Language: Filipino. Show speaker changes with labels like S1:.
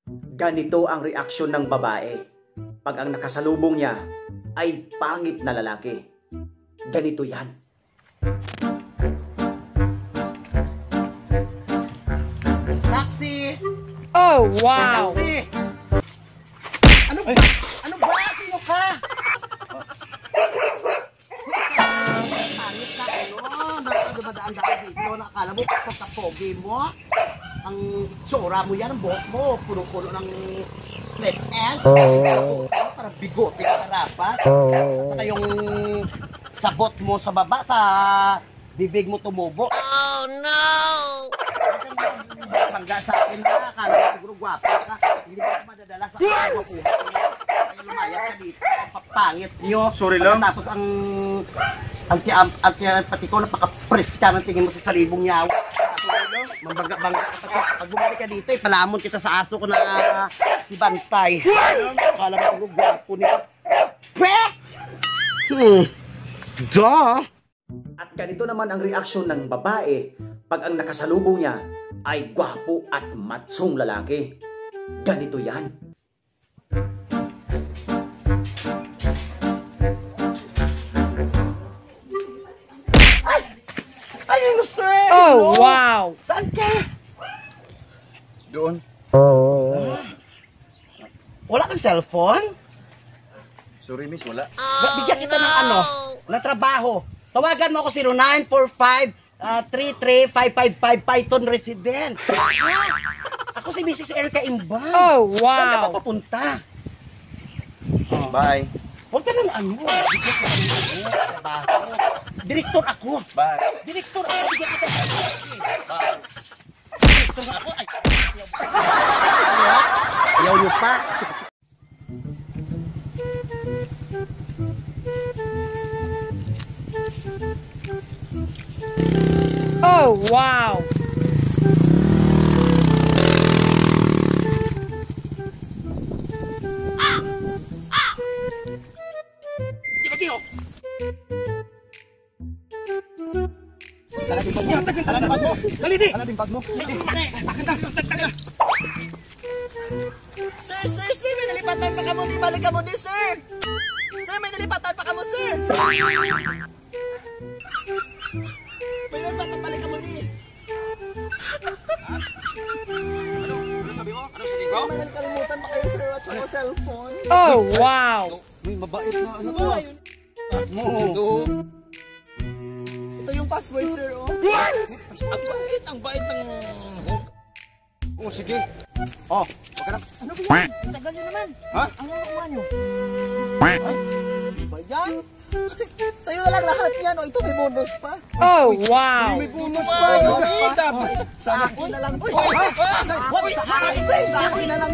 S1: Ganito ang reaksyon ng babae pag ang nakasalubong niya ay pangit na lalaki. Ganito yan.
S2: Taxi!
S3: Oh, wow!
S2: Taxi! Ano ba? Ano ba? Sino ka? Pangit na dumadaan-daan dito. Nakakala mo, pagka-pogi mo. Ang tsura mo yan, ang buhok mo. Puno-puno ng split end. Parang bigote ka karapat. At saka yung sabot mo sa baba, sa bibig mo tumubo. Oh, no! Bangga sa akin na, akala ko siguro gwapo ka. Hindi mo madadala sa kagwapuhan. Kaya lumayas ka dito, papangit nyo.
S4: Sorry lang.
S2: Tapos ang pati ko, napaka-press ka ng tingin mo sa salibong nyaw. Mambangga-bangga ka pati. Pag bumalik ka dito, palamon kita sa aso ko na si Bantay. Akala mo siguro gwapo nito. Peh! Duh!
S1: At ganito naman ang reaksyon ng babae pag ang nakasalubong niya ay gwapo at matsong lalaki. Ganito yan.
S2: Ayun, sir!
S3: Oh, wow!
S2: Saan ka?
S4: Doon.
S2: Wala kang cellphone?
S4: Sorry miss, wala.
S2: Bigyan kita ng ano, ng trabaho. Tawagan mo ako 0945-33-555 Python Resident. Ako si Mrs. Erica Imbang.
S3: Oh,
S2: Saan ka
S3: wow!
S2: pa papunta?
S4: Bye.
S2: Huwag ka ng ano. Bigyan kita ng ano, trabaho. Direktor ako.
S4: Bye.
S2: Direktor ako. Bigyan kita ng ano. Bye. Direktor ako. Ay, ayaw nyo pa.
S3: Oh, wow!
S2: Sir, may nalipatan pa kamo di balik kamo di, sir. Sir, may nalipatan pa kamo, sir. May nalipatan balik kamo di.
S4: Ano sabi mo? Ano sabi ko?
S2: May nakalimutan pa kayo, sir, at yung cellphone.
S3: Oh, wow!
S4: May mabait na ano to. Mo.
S2: Ito yung password, sir, oh.
S4: Ang bait ng... Oh, sige. Oh, wag ka na.
S2: Ano ba yan? Ang tagal nyo naman.
S4: Ha?
S2: Ang nakuha nyo. Ay, ba yan? Sa'yo na lang lahat yan, oh. Ito may bonus pa.
S3: Oh, wow!
S4: May bonus
S2: Pa,
S4: pa.
S2: bonus pa. Sa akin na lang. Sa akin na lang.